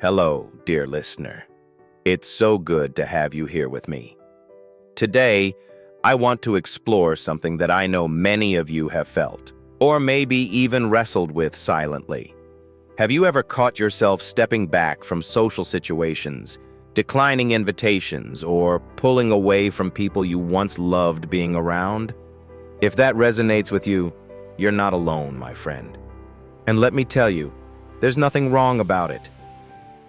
Hello, dear listener. It's so good to have you here with me. Today, I want to explore something that I know many of you have felt, or maybe even wrestled with silently. Have you ever caught yourself stepping back from social situations, declining invitations, or pulling away from people you once loved being around? If that resonates with you, you're not alone, my friend. And let me tell you, there's nothing wrong about it.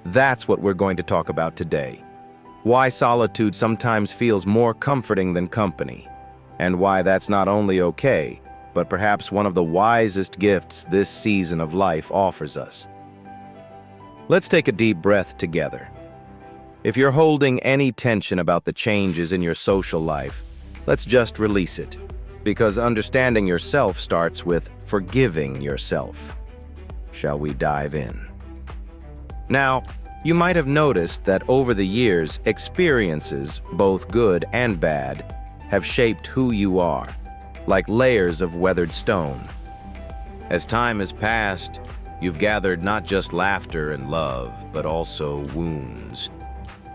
That's what we're going to talk about today. Why solitude sometimes feels more comforting than company, and why that's not only okay, but perhaps one of the wisest gifts this season of life offers us. Let's take a deep breath together. If you're holding any tension about the changes in your social life, let's just release it, because understanding yourself starts with forgiving yourself. Shall we dive in? Now, you might have noticed that over the years, experiences, both good and bad, have shaped who you are, like layers of weathered stone. As time has passed, you've gathered not just laughter and love, but also wounds,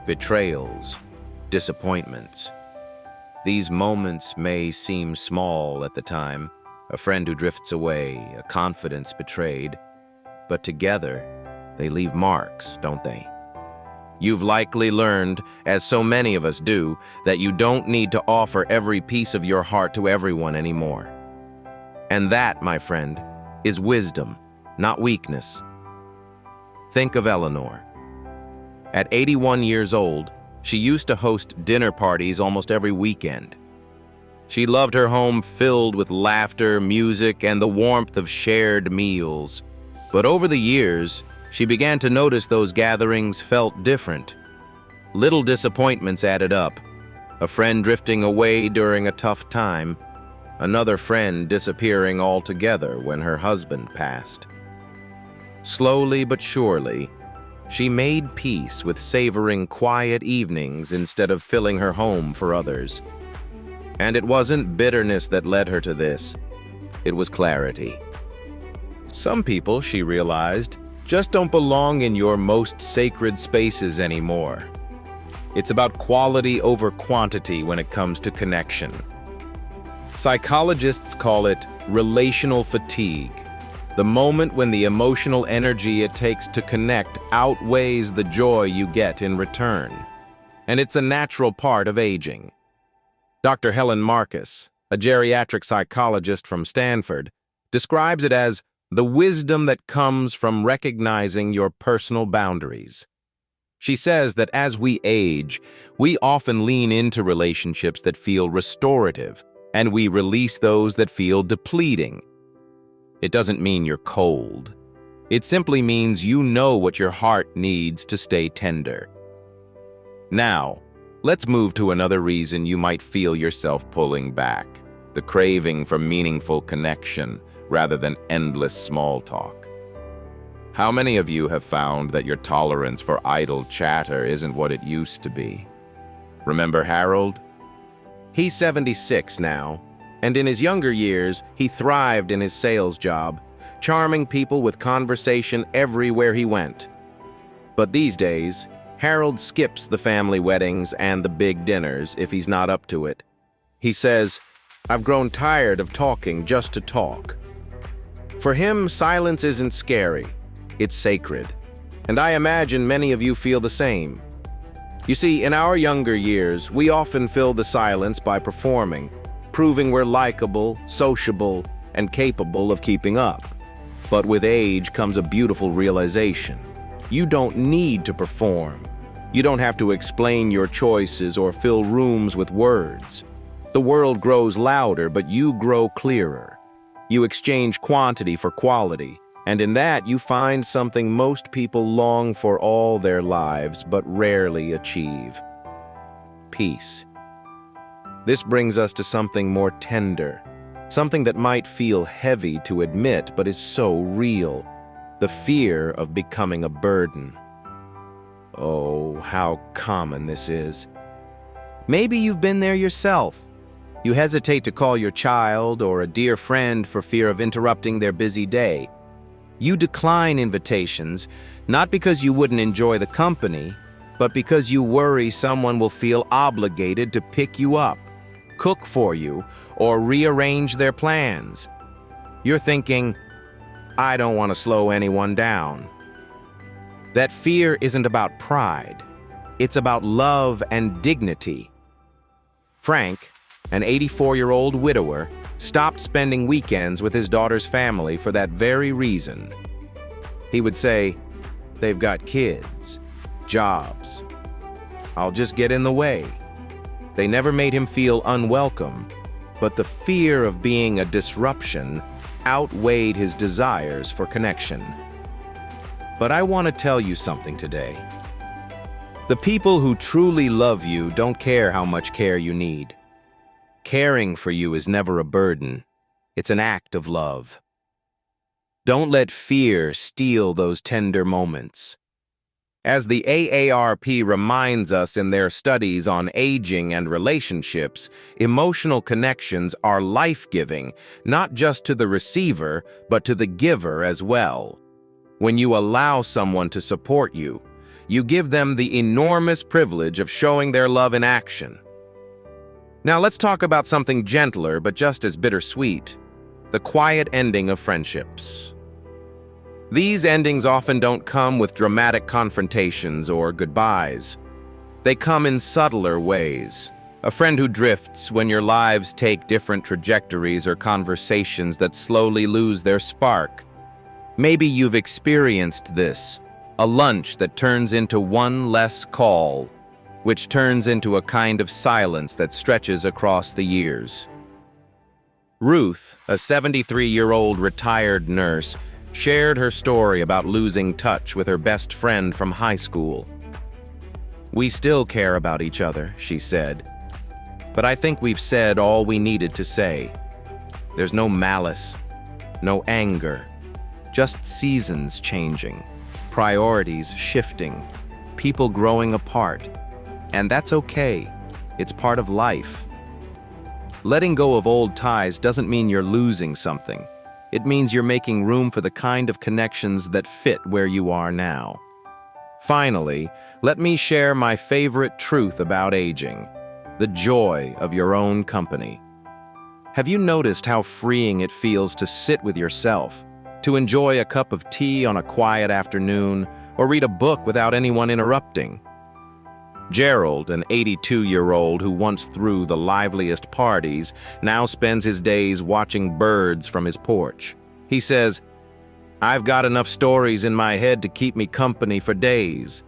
betrayals, disappointments. These moments may seem small at the time, a friend who drifts away, a confidence betrayed, but together, they leave marks, don't they? You've likely learned, as so many of us do, that you don't need to offer every piece of your heart to everyone anymore. And that, my friend, is wisdom, not weakness. Think of Eleanor. At 81 years old, she used to host dinner parties almost every weekend. She loved her home filled with laughter, music, and the warmth of shared meals. But over the years, she began to notice those gatherings felt different. Little disappointments added up. A friend drifting away during a tough time, another friend disappearing altogether when her husband passed. Slowly but surely, she made peace with savoring quiet evenings instead of filling her home for others. And it wasn't bitterness that led her to this. It was clarity. Some people, she realized, just don't belong in your most sacred spaces anymore. It's about quality over quantity when it comes to connection. Psychologists call it relational fatigue, the moment when the emotional energy it takes to connect outweighs the joy you get in return. And it's a natural part of aging. Dr. Helen Marcus, a geriatric psychologist from Stanford, describes it as the wisdom that comes from recognizing your personal boundaries. She says that as we age, we often lean into relationships that feel restorative, and we release those that feel depleting. It doesn't mean you're cold. It simply means you know what your heart needs to stay tender. Now, let's move to another reason you might feel yourself pulling back: the craving for meaningful connection rather than endless small talk. How many of you have found that your tolerance for idle chatter isn't what it used to be? Remember Harold? He's 76 now, and in his younger years, he thrived in his sales job, charming people with conversation everywhere he went. But these days, Harold skips the family weddings and the big dinners if he's not up to it. He says, "I've grown tired of talking just to talk." For him, silence isn't scary, it's sacred. And I imagine many of you feel the same. You see, in our younger years, we often fill the silence by performing, proving we're likable, sociable, and capable of keeping up. But with age comes a beautiful realization. You don't need to perform. You don't have to explain your choices or fill rooms with words. The world grows louder, but you grow clearer. You exchange quantity for quality, and in that you find something most people long for all their lives but rarely achieve: peace. This brings us to something more tender, something that might feel heavy to admit but is so real: the fear of becoming a burden. Oh, how common this is. Maybe you've been there yourself. You hesitate to call your child or a dear friend for fear of interrupting their busy day. You decline invitations, not because you wouldn't enjoy the company, but because you worry someone will feel obligated to pick you up, cook for you, or rearrange their plans. You're thinking, I don't want to slow anyone down. That fear isn't about pride. It's about love and dignity. Frank, an 84-year-old widower, stopped spending weekends with his daughter's family for that very reason. He would say, they've got kids, jobs. I'll just get in the way. They never made him feel unwelcome, but the fear of being a disruption outweighed his desires for connection. But I want to tell you something today. The people who truly love you don't care how much care you need. Caring for you is never a burden. It's an act of love. Don't let fear steal those tender moments. As the AARP reminds us in their studies on aging and relationships, emotional connections are life-giving, not just to the receiver, but to the giver as well. When you allow someone to support you, you give them the enormous privilege of showing their love in action. Now let's talk about something gentler but just as bittersweet: the quiet ending of friendships. These endings often don't come with dramatic confrontations or goodbyes. They come in subtler ways. A friend who drifts when your lives take different trajectories, or conversations that slowly lose their spark. Maybe you've experienced this: a lunch that turns into one less call, which turns into a kind of silence that stretches across the years. Ruth, a 73-year-old retired nurse, shared her story about losing touch with her best friend from high school. "We still care about each other," she said, "but I think we've said all we needed to say. There's no malice, no anger, just seasons changing, priorities shifting, people growing apart. And that's okay. It's part of life." Letting go of old ties doesn't mean you're losing something. It means you're making room for the kind of connections that fit where you are now. Finally, let me share my favorite truth about aging: the joy of your own company. Have you noticed how freeing it feels to sit with yourself, to enjoy a cup of tea on a quiet afternoon, or read a book without anyone interrupting? Gerald, an 82-year-old who once threw the liveliest parties, now spends his days watching birds from his porch. He says, "I've got enough stories in my head to keep me company for days."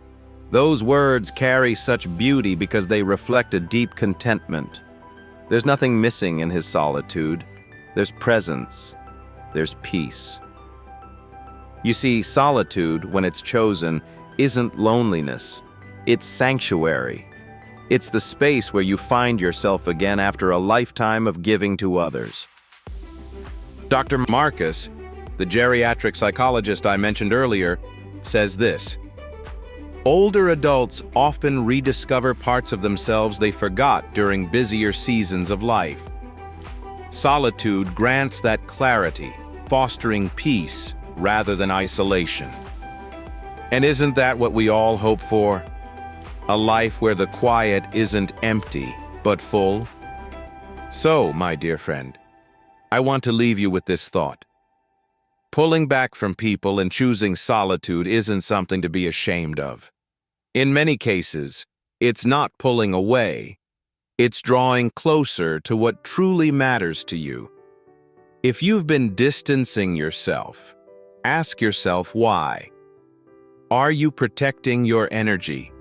Those words carry such beauty because they reflect a deep contentment. There's nothing missing in his solitude. There's presence. There's peace. You see, solitude, when it's chosen, isn't loneliness. It's sanctuary. It's the space where you find yourself again after a lifetime of giving to others. Dr. Marcus, the geriatric psychologist I mentioned earlier, says this: "Older adults often rediscover parts of themselves they forgot during busier seasons of life. Solitude grants that clarity, fostering peace rather than isolation." And isn't that what we all hope for? A life where the quiet isn't empty, but full? So, my dear friend, I want to leave you with this thought. Pulling back from people and choosing solitude isn't something to be ashamed of. In many cases, it's not pulling away. It's drawing closer to what truly matters to you. If you've been distancing yourself, ask yourself why. Are you protecting your energy?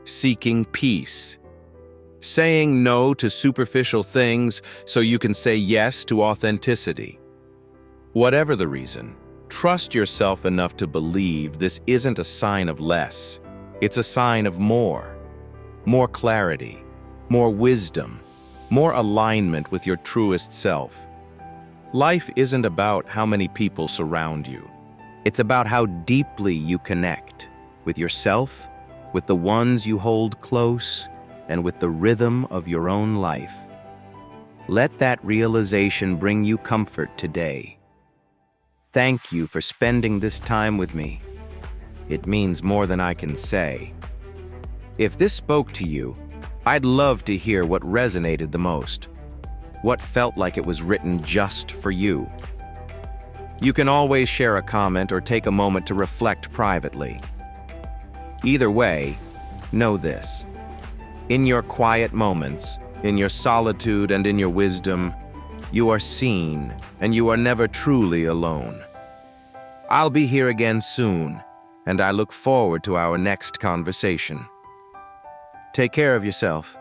Seeking peace? Saying no to superficial things so you can say yes to authenticity? Whatever the reason, trust yourself enough to believe this isn't a sign of less. It's a sign of more. More clarity, more wisdom, more alignment with your truest self. Life isn't about how many people surround you. It's about how deeply you connect with yourself, with the ones you hold close, and with the rhythm of your own life. Let that realization bring you comfort today. Thank you for spending this time with me. It means more than I can say. If this spoke to you, I'd love to hear what resonated the most. What felt like it was written just for you. You can always share a comment or take a moment to reflect privately. Either way, know this. In your quiet moments, in your solitude and in your wisdom, you are seen and you are never truly alone. I'll be here again soon, and I look forward to our next conversation. Take care of yourself.